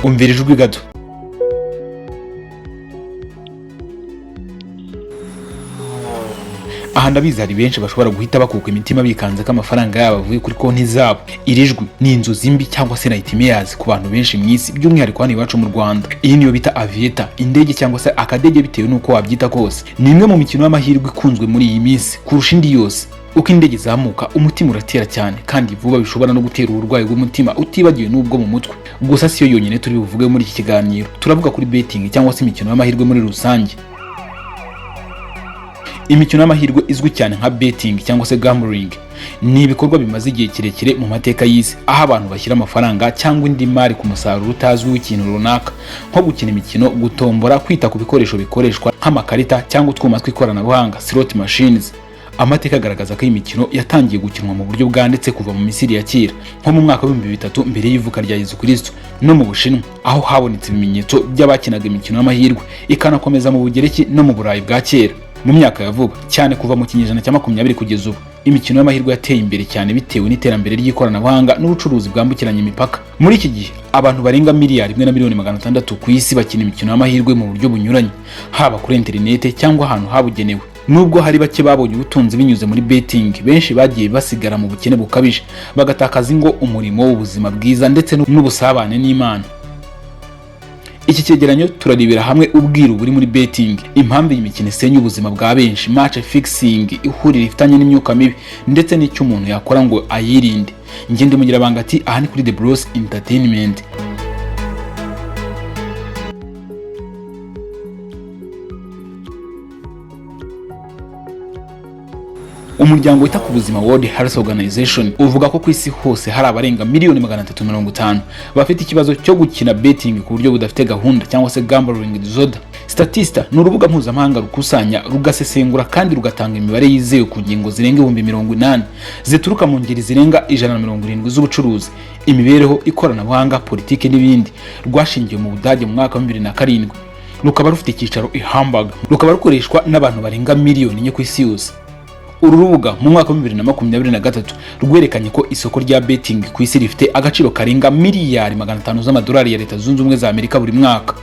umvira ijwi gato. Aha ndabizi hari benshi bashobora guhita bakuka imitima bikanze ko amafaranga yabo avuye kuri konti zabo. Iri jwi ni inzozi mbi cyangwa se nightmares ku bantu benshi mu isi, by'umwihariko hano iwacu mu Rwanda. Iyi niyo bita Aviator, indege cyangwa se akadege bitewe n'uko wabyita kose. Ni imwe mu mikino y'amahirwe ikunzwe muri iyi minsi kurusha indi yose. Uko indege izamuka umutima uratera cyane kandi vuba, bishobora no gutera uburwayi bw'umutima utibagiwe n'ubwo mu mutwe. Gusa siyo yonyine turi buvuge muri iki kiganiro, turavuga kuri betting cyangwa se imikino y'amahirwe muri rusange. Imikino y'amahirwe izwi cyane nka betting cyangwa se gambling ni ibikorwa bimaze igihe kirekire mu mateka y'isi, aho abantu bashyira amafaranga cyangwa indi mari ku musaruro utazwi w'ikintu runaka, nko gukina imikino, gutombora, kwita ku bikoresho bikoreshwa nk'amakarita cyangwa utwuma tw'ikoranabuhanga slot machines. Amateka agaragaza ko iyi mikino yatangiye gukinwa mu buryo bwanditse kuva mu Misiri ya kera, nko mu mwaka wa 2003 mbere y'ivuka rya Yezu Kristo, no mu Bushinwa aho habonetse ibimenyetso by'abakinaga imikino y'amahirwe, ikanakomeza mu Bugereki no mu Burayi bwa kera. Mu myaka ya vuba cyane kuva mu kinyejana cya 20 kugeza ubu, imikino y'amahirwe yateye imbere cyane bitewe n'iterambere ry'ikoranabuhanga n'ubucuruzi bwambukiranya imipaka. Muri iki gihe abantu barenga miliyari 1,600,000 ku isi bakina imikino y'amahirwe mu buryo bunyuranye, haba kuri interinete cyangwa ahantu habugenewe. Nubwo hari bake babonye ubutunzi binyuze muri betting, benshi bagiye basigara mu bukene bukabije, bagatakaza ingo, umurimo w'ubuzima bwiza ndetse n'ubusabane n'Imana. Iki cyegeranyo turarebera hamwe ubwiru buri muri betting, impamvu iyi mikino isenya ubuzima bwa benshi, match fixing, ihuriro ifitanye n'imyuka mibi ndetse n'icyo umuntu yakora ngo ayirinde. Ngende mugira banga ati aha ni kuri The Bros Entertainment. Umuryango wita ku buzima World Health Organization uvuga ko ku isi hose hari abarenga 350,000,000 bafite ikibazo cyo gukina betting ku buryo budafite gahunda cyangwa se gambling disorder. Statista ni urubuga mpuzamahanga rukusanya, rugasesengura kandi rugatanga imibare yizewe ku ngingo zirenga 80,000 zituruka mu ngeri zirenga 170 z'ubucuruzi, imibereho, ikoranabuhanga, politiki n'ibindi. Rwashingiwe mu Budage mu mwaka wa 2007, rukaba rufite icyicaro i Hamburg, rukaba rukoreshwa n'abantu barenga miliyoni enye ku isi yose. Uru rubuga mu mwaka wa 2023 rwerekanye ko isoko rya betting ku isi rifite agaciro karenga miliyari 500 z'amadolari ya Leta Zunze Ubumwe za Amerika buri mwaka.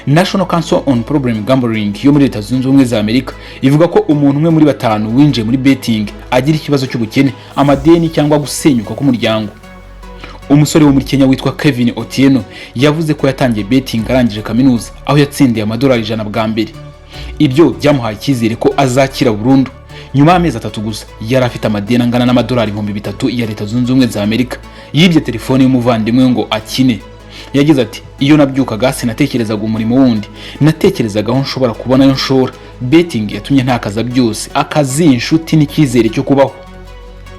National Council on Problem Gambling yo muri Leta Zunze Ubumwe za Amerika ivuga ko umuntu umwe muri 5 winjiye muri betting agira ikibazo cy'ubukene, amadeni cyangwa gusenyuka k'umuryango. Umusore wo muri Kenya witwa Kevin Otieno yavuze ko yatangiye betting arangije kaminuza, aho yatsindiye amadolari 100 bwa mbere. Ibyo byamuhaye icyizere ko azakira burundu. Nyuma y'amezi 3 gusa yari afite amadeni angana n'amadolari 3,000 ya Leta Zunze Ubumwe za Amerika. Yibye telefone y'umuvandimwe ngo akine. Yagize ati, iyo nabyukaga sinatekerezaga umurimo wundi, natekerezaga aho nshobora kubona yo nshora. Betting yatumye ntakaza byose, akazi, inshuti n'icyizere cyo kubaho.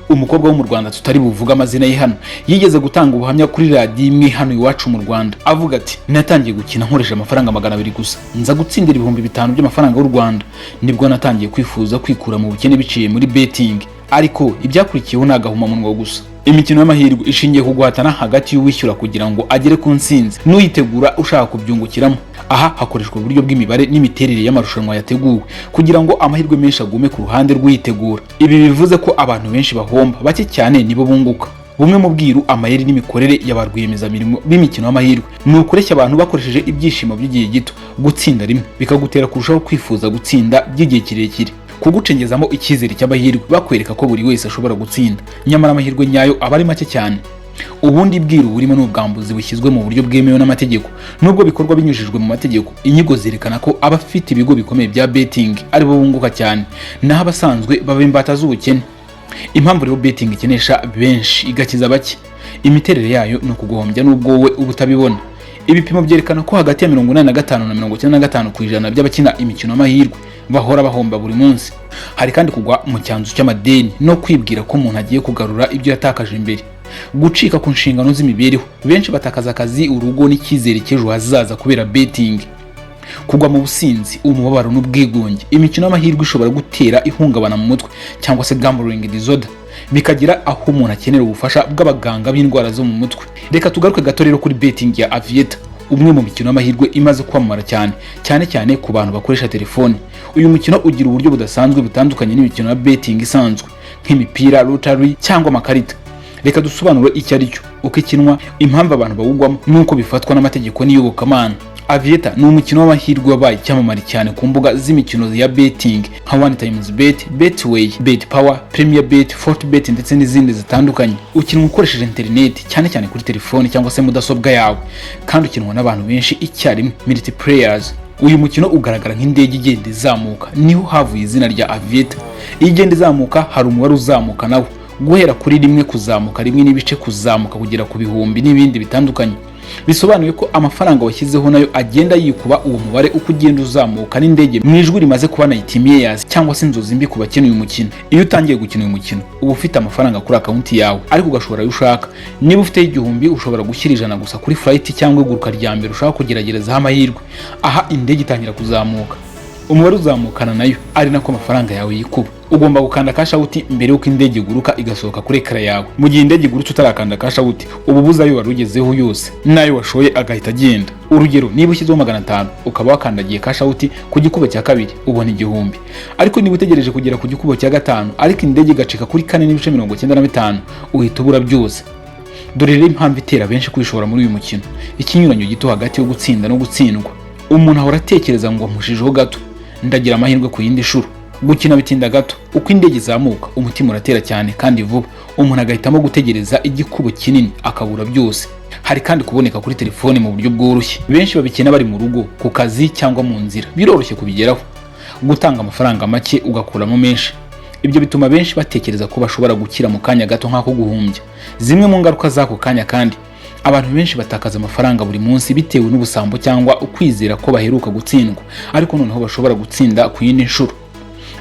Umukobwa wo mu Rwanda tutari buvuga amazina ye hano yigeze gutanga ubuhamya kuri radio imwe hano iwacu mu Rwanda, avuga ati, natangiye gukina nkoresha amafaranga 200 gusa, nza gutsindira 5,000 by'amafaranga y'u Rwanda. Nibwo natangiye kwifuza kwikura mu bukene biciye muri betting, ariko ibyakurikiyeho nagahuma munwa gusa. Imikino y'amahirwe ishingiye ku guhatana hagati y'uwishyura kugira ngo agere ku nsinzi n'uyitegura ushaka kubyungukiramo. Aha hakoreshwa uburyo bw'imibare n'imiterere y'amarushanwa yateguwe kugira ngo amahirwe menshi agume ku ruhande rw'iyitegura. Ibi bivuze ko abantu benshi bahomba, bake cyane nibo bunguka. Bumwe mu bwiru, amayeri n'imikorere y'abarwiyemezamirimo b'imikino y'amahirwe ni ukureshya abantu bakoresheje ibyishimo by'igihe gito. Gutsinda rimwe bikagutera kurushaho kwifuza gutsinda by'igihe kirekire, kugucengezamo icyizere cy'amahirwe, bakwereka ko buri wese ashobora gutsinda, nyamara amahirwe nyayo aba ari make cyane. Ubundi bwiru burimo n'ubwambuzi bushyizwe mu buryo bwemewe n'amategeko. Nubwo bikorwa binyujijwe mu mategeko, inyigo zerekana ko abafite ibigo bikomeye bya betting ari bo bunguka cyane, naho abasanzwe baba imbata z'ubukene. Impamvu rero betting ikenesha benshi igakiza bake, imiterere yayo ni ukuguhombya n'ubwo wowe ubutabibona. Ibipimo byerekana ko hagati ya 85 na 95% by'abakina imikino y'amahirwe bahora bahomba buri munsi. Hari kandi kugwa mu cyanzu cy'amadeni no kwibwira ko umuntu agiye kugarura ibyo yatakaje imbere. Gucika ku nshingano z'imibereho, benshi batakaza akazi, urugo n'icyizere cy'ejo hazaza kubera betting. Kugwa mu businzi, umubabaro n'ubwigunge, imikino y'amahirwe ishobora gutera ihungabana mu mutwe cyangwa se gambling disorder, bikagira aho umuntu akenera ubufasha bw'abaganga b'indwara zo mu mutwe. Reka tugaruke gato rero kuri betting ya Aviator, umwe mu mikino y'amahirwe imaze kwamamara cyane ku bantu bakoresha telefone. Uyu mukino ugira uburyo budasanzwe butandukanye n'imikino ya betting isanzwe nk'imipira, lottery cyangwa amakarita. Reka dusobanure icyo ari cyo, uko ikinwa, impamvu abantu bawugwamo n'uko bifatwa n'amategeko n'iyobokamana. Aviator ni umukino w'amahirwe wabaye icyamamare cyane ku mbuga z'imikino ya betting nka One Times Bet, Betway, Bet Power, Premier Bet, Fortbet ndetse n'izindi zitandukanye. Ukinwa ukoresheje internet cyane cyane kuri telefone cyangwa se mudasobwa yawe, kandi ukinwa n'abantu benshi icyarimwe, multiplayers. Uyu mukino ugaragara nk'indege igenda izamuka, niho havuye izina rya Aviator. Iyo igenda izamuka hari umubare uzamuka nawo, guhera kuri rimwe kuzamuka, rimwe n'ibice kuzamuka kugera ku bihumbi n'ibindi bitandukanye. Bisobanuye ko amafaranga washyizeho nayo agenda yikuba uwo mubare uko ugenda uzamuka n'indege mu ijwi rimaze kuba nightmares cyangwa se inzozi mbi ku bakina uyu mukino. Iyo utangiye gukina uyu mukino uba ufite amafaranga kuri akaunti yawe, ariko ugashobora ayo ushaka. Niba ufite 1,000 ushobora gushyira 100 gusa kuri flight cyangwa iguruka rya mbere ushaka kugeragerezaho amahirwe. Aha indege itangira kuzamuka, umubare uzamukana nayo, ari nako amafaranga yawe yikuba. Ugomba gukanda cash out mbere yuko indege iguruka igasohoka kuri ekara yawe. Mu gihe indege igurutse utarakanda cash out, ububuza ayo warugezeho yose nayo washoye agahita agenda. Urugero, niba ushyizeho 500 ukaba wakandagiye cash out ku gikubo cya kabiri, ubona 1,000. Ariko niba utegereje kugera ku gikubo cya gatanu ariko indege igacika kuri 4.95, uhita ubura byose. Dore rero impamvu itera benshi kwishora muri uyu mukino, ikinyuranyo gito hagati yo gutsinda no gutsindwa. Umuntu ahora atekereza ngo mushijeho gato ndagira amahirwe ku yindi shuro. Gukina bitinda gato, uko indege izamuka umutima uratera cyane kandi vuba, umuntu agahitamo gutegereza igikubo kinini akabura byose. Hari kandi kuboneka kuri telefone mu buryo bworoshye. Benshi babikina bari mu rugo, ku kazi cyangwa mu nzira, biroroshye kubigeraho. Gutanga amafaranga make ugakuramo menshi, ibyo bituma benshi batekereza ko bashobora gukira mu kanya gato nk'ako guhumbya. Zimwe mu ngaruka z'ako kanya kandi, abantu benshi batakaza amafaranga buri munsi bitewe n'ubusambo cyangwa ukwizera ko baheruka gutsindwa, ariko noneho bashobora gutsinda ku yindi nshuro.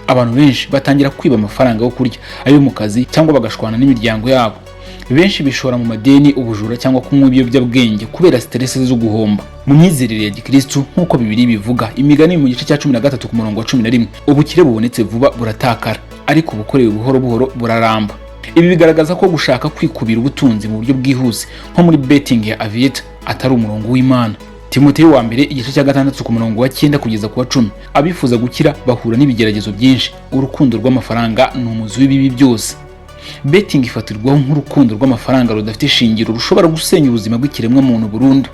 Abantu benshi batangira kwiba amafaranga yo kurya, ayo mu kazi cyangwa bagashwana n'imiryango yabo. Benshi bishora mu madeni, ubujura cyangwa kunywa ibiyobyabwenge kubera stress zo guhomba. Mu myizerere ya Gikristo nk'uko Bibiliya bivuga, imigani mu gice cya 13 ku murongo wa 11, ubukire bubonetse vuba buratakara, ariko ubukorewe buhoro buhoro buraramba. Ibi bigaragaza ko gushaka kwikubira ubutunzi mu buryo bwihuse nko muri betting ya Aviator atari umurongo w'Imana. Timoteyo wa mbere igice cya 6 ku murongo wa 9 kugeza ku wa 10, abifuza gukira bahura n'ibigeragezo byinshi. Urukundo rw'amafaranga ni umuzi w'ibibi byose. Betting ifatirwaho nk'urukundo rw'amafaranga rudafite ishingiro, rushobora gusenya ubuzima bw'ikiremwa muntu burundu.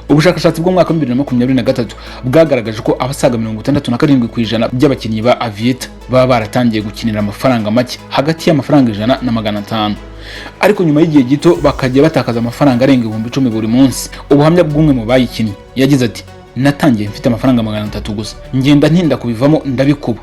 Ubushakashatsi bwo mwaka 2023 bwagaragaje ko abasaga 67% by'abakinnyi ba Aviator baba baratangiye gukinira amafaranga make, hagati y'amafaranga 100 na 500. Ariko nyuma y'igihe gito bakajya batakaza amafaranga arenga 10,000 buri munsi. Ubuhamya bw'umwe mu bayikinnye yagize ati, natangiye mfite amafaranga 300 gusa, ngenda ntinda kubivamo ndabikuba.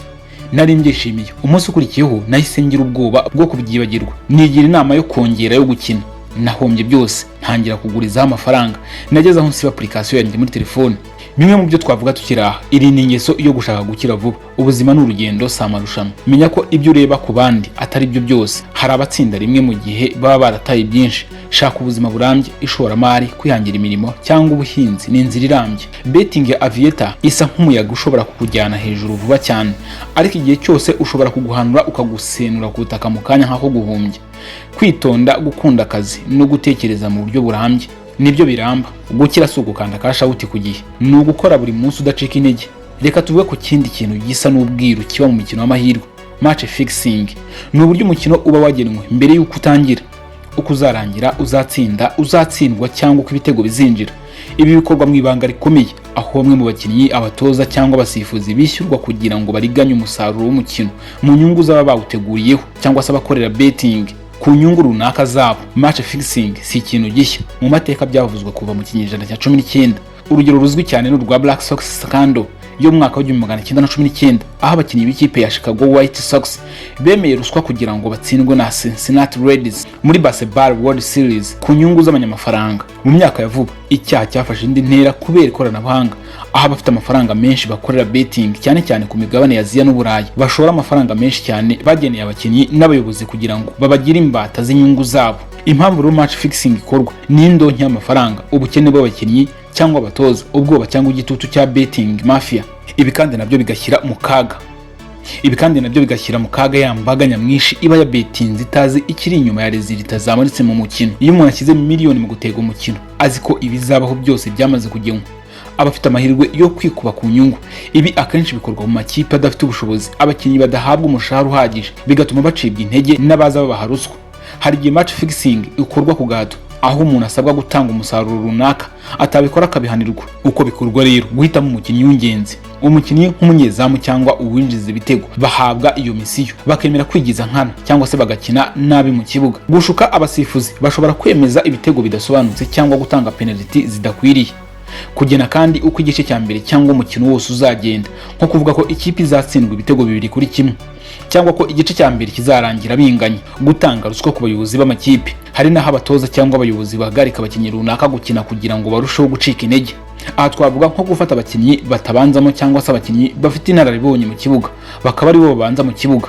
Nari mbyishimiye. Umunsi ukurikiyeho nahise ngira ubwoba bwo kubyibagirwa, nigira inama yo kongera yo gukina. Nahombye byose, ntangira kugurizaho amafaranga. Nageze aho nsiba application yanjye muri telefone. Bimwe mu byo twavuga tukiraha, iri ni ingeso yo gushaka gukira vuba. Ubuzima ni urugendo, si amarushanwa. Menya ko ibyo ureba ku bandi atari byo byose. Hari abatsinda rimwe mu gihe baba barataye byinshi. Shaka ubuzima burambye, ishoramari, kwihangira imirimo cyangwa ubuhinzi ni inzira irambye. Betting ya Aviator isa nk'umuyaga ushobora kukujyana hejuru vuba cyane, ariko igihe cyose ushobora kuguhanura ukagusenura ku butaka mu kanya nk'ako guhumbya. Kwitonda, gukunda akazi no gutekereza mu buryo burambye nibyo biramba. Gukira si ugukanda cash out ku gihe, ni ugukora buri munsi udacika intege. Reka tuvuge ku kindi kintu gisa n'ubwiru kiba mu mikino y'amahirwe, match fixing. Ni uburyo umukino uba wagenwe mbere y'uko utangira, uko uzarangira, uzatsinda, uzatsindwa cyangwa uko ibitego bizinjira. Ibi bikorwa mu ibanga rikomeye, aho bamwe mu bakinnyi, abatoza cyangwa abasifuzi bishyurwa kugira ngo bariganye umusaruro w'umukino mu nyungu z'aba bawuteguriyeho cyangwa se abakorera betting ku nyungu runaka zabo. Match fixing si ikintu gishya, mu mateka byavuzwe kuva mu kinyejana cya 19. Urugero ruzwi cyane n'urwa Black Sox scandal yo mu mwaka wa 1919, aho abakinnyi b'ikipe ya Chicago White Sox bemeye ruswa kugira ngo batsindwe na Cincinnati Reds muri Baseball World Series ku nyungu z'abanyamafaranga. Mu myaka ya vuba icyaha cyafashe indi ntera kubera ikoranabuhanga, aho abafite amafaranga menshi bakorera betting cyane cyane ku migabane ya Aziya n'Uburayi bashora amafaranga menshi cyane bageneye abakinnyi n'abayobozi kugira ngo babagire imbata z'inyungu zabo. Impamvu rero match fixing ikorwa ni indonke y'amafaranga, ubukene bw'abakinnyi cyangwa abatoza, ubwoba cyangwa igitutu cya betting mafia. Ibi kandi nabyo bigashyira mu kaga ya mbaga nyamwinshi iba ya betting itazi ikiri inyuma ya resulta zamanitse mu mukino. Iyo umuntu ashyize miliyoni mu gutega umukino azi ko ibizabaho byose byamaze kugenwa, abafite amahirwe yo kwikuba ku nyungu. Ibi akenshi bikorwa mu makipe adafite ubushobozi, abakinnyi badahabwa umushahara uhagije, bigatuma bacibwa intege n'abaza babaha ruswa. Hari igihe match fixing ikorwa ku gahato, aho umuntu asabwa gutanga umusaruro runaka atabikora akabihanirwa. Uko bikorwa rero, guhitamo umukinnyi w'ingenzi, umukinnyi nk'umunyezamu cyangwa uwinjiza ibitego, bahabwa iyo misiyo, bakemera kwigiza nkana cyangwa se bagakina nabi mu kibuga. Gushuka abasifuzi, bashobora kwemeza ibitego bidasobanutse cyangwa gutanga penalty zidakwiriye. Kugena kandi uko igice cya mbere cyangwa umukino wose uzagenda, nko kuvuga ko ikipe izatsindwa ibitego 2-1 cyangwa ko igice cya mbere kizarangira binganye. Gutanga ruswa ku bayobozi b'amakipe, hari naho abatoza cyangwa abayobozi bahagarika abakinnyi runaka gukina kugira ngo barusheho gucika intege. Aha twavuga nko gufata abakinnyi batabanzamo cyangwa se abakinnyi bafite inararibonye mu kibuga bakaba ari bo babanza mu kibuga.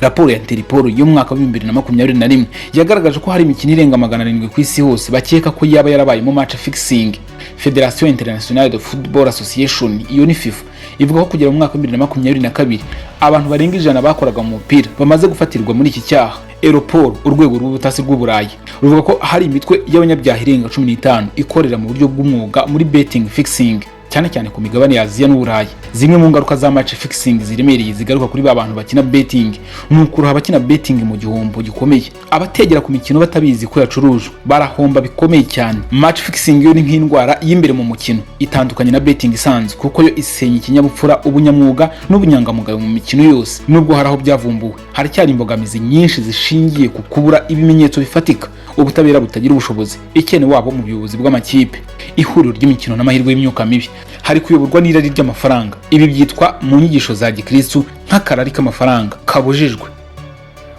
Raporo ya Interpol y'umwaka wa 2021 yagaragaje ko hari imikino irenga 700 ku isi hose bakeka ko yaba yarabaye mu match fixing. Federation Internationale de Football Association iyo ni FIFA ivuga ko kugera mu mwaka wa 2022 abantu barenga 100 bakoraga mu mupira bamaze gufatirwa muri iki cyaha. Europol, urwego rw'ubutasi rw'Uburayi, ruvuga ko hari imitwe y'abanyabyaha irenga 15 ikorera mu buryo bw'umwuga muri betting fixing, cyane cyane ku migabane ya Aziya n'Uburayi. Zimwe mu ngaruka za match fixing ziremereye zigaruka kuri bantu bakina betting nukuruha abakina betting mu gihombo gikomeye. Abategera ku mikino batabizi ko yacurujwe barahomba bikomeye cyane. Match fixing yo ni nk'indwara y'imbere mu mukino, itandukanye na betting isanzwe kuko yo isenya ikinyabupfura, ubunyamwuga n'ubunyangamugayo mu mikino yose. Nubwo haraho byavumbuwe, haracyari imbogamizi nyinshi zishingiye ku kubura ibimenyetso bifatika, ubutabera butagira ubushobozi, ikene wabo mu buyobozi bw'amakipe, ihuriro ry'imikino n'amahirwe y'imyuka mibi, hari kuyoborwa n'irari ry'amafaranga. Ibi byitwa mu nyigisho za Gikristo nk'akarari k'amafaranga kabujijwe.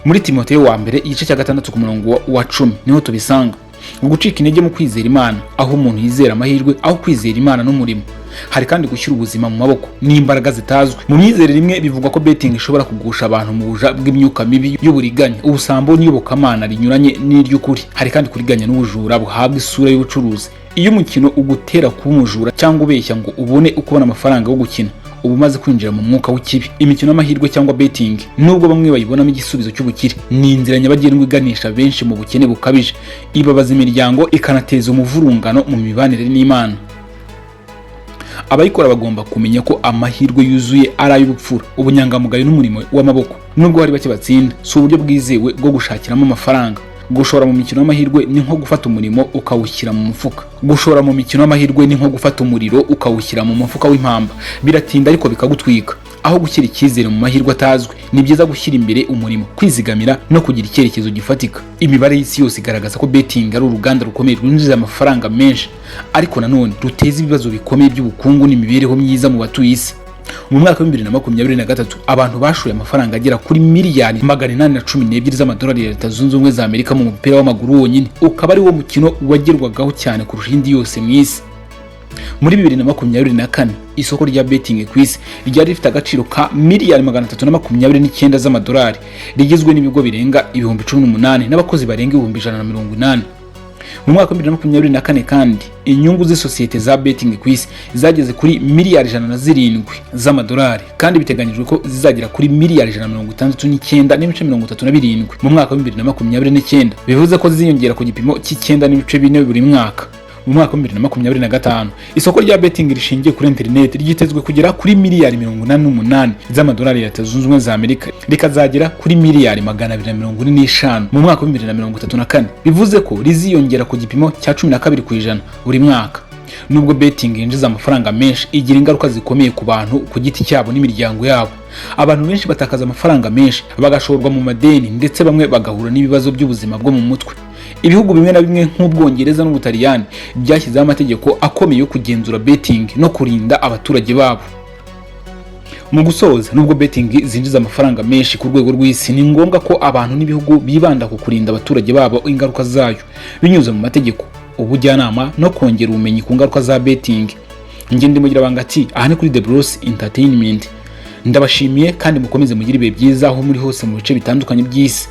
Muri Timoteyo wa mbere igice cya 6 ku murongo wa 10 niho tubisanga. Gucika intege mu kwizera Imana, aho umuntu yizera amahirwe aho kwizera Imana n'umurimo. Hari kandi gushyira ubuzima mu maboko n'imbaraga zitazwi. Mu myizerere rimwe bivugwa ko betting ishobora kugusha abantu mu buja bw'imyuka mibi y'uburiganya, ubusambo n'iyobokamana rinyuranye n'iry'ukuri. Hari kandi kuriganya n'ubujura buhabwa isura y'ubucuruzi. Iyo umukino ugutera kuba umujura cyangwa ubeshya ngo ubone uko ubona amafaranga yo gukina, ubu maze kwinjira mu mwuka w'ikibi. Imikino y'amahirwe cyangwa betting, nubwo bamwe bayibonamo igisubizo cy'ubukire, ni inzira nyabagendwa iganisha benshi mu bukene bukabije, ibabaza imiryango ikanateza umuvurungano mu mibanire n'Imana. Abayikora bagomba kumenya ko amahirwe yuzuye ari ay'ubupfura, ubunyangamugayo n'umurimo w'amaboko. Nubwo hari bake batsinda, si uburyo bwizewe bwo gushakiramo amafaranga. Gushora mu mikino y'amahirwe ni nko gufata umurimo ukawushyira mu mufuka. Gushora mu mikino y'amahirwe ni nko gufata umuriro ukawushyira mu mufuka w'impamba. Biratinda ariko bikagutwika. Aho gushyira icyizere mu mahirwe atazwi, ni byiza gushyira imbere umurimo, kwizigamira no kugira icyerekezo gifatika. Imibare y'isi yose igaragaza ko betting ari uruganda rukomeye rwinjiza amafaranga menshi, ariko nanone ruteza ibibazo bikomeye by'ubukungu n'imibereho myiza mu batuye isi. Mu mwaka wa 2023 abantu bashoye amafaranga agera kuri miliyari 812 z'amadolari ya Leta Zunze Ubumwe za Amerika mu mupira w'amaguru wonyine, ukaba ari wo mukino wagerwagaho cyane kurusha indi yose mu isi. Muri 2024 isoko rya betting ku isi ryari rifite agaciro ka miliyari 329 z'amadolari, rigizwe n'ibigo birenga 18,000 n'abakozi barenga 180. Mu mwaka wa 2024 kandi inyungu z'isosiyete za betting ku isi zageze kuri miliyari 107 z'amadolari, kandi biteganyijwe ko zizagera kuri miliyari 169.37 mu mwaka wa 2029. Bivuze ko ziziyongera ku gipimo cy'9.4 buri mwaka. Mu mwaka wa 2025 isoko rya betting rishingiye kuri internet ryitezwe kugera kuri miliyari 88 z'amadolari ya Leta Zunze Ubumwe za Amerika, rikazagera kuri miliyari 245 mu mwaka wa 2034. Bivuze ko riziyongera ku gipimo cya 12% buri mwaka. Nubwo betting yinjiza amafaranga menshi, igira ingaruka zikomeye ku bantu ku giti cyabo n'imiryango yabo. Abantu benshi batakaza amafaranga menshi, bagashorwa mu madeni, ndetse bamwe bagahura n'ibibazo by'ubuzima bwo mu mutwe. Ibihugu bimwe na bimwe nk'Ubwongereza n'Ubutaliyani byashyizeho amategeko akomeye yo kugenzura betting no kurinda abaturage babo. Mu gusoza, nubwo betting zinjiza amafaranga menshi ku rwego rw'isi, ni ngombwa ko abantu n'ibihugu bibanda ku kurinda abaturage babo ingaruka zayo binyuze mu mategeko, ubujyanama no kongera ubumenyi ku ngaruka za betting. Njye ndimugira bangati aha ni kuri The Bros Entertainment. Ndabashimiye kandi mukomeze mugire ibihe byiza aho muri hose mu bice bitandukanye by'isi.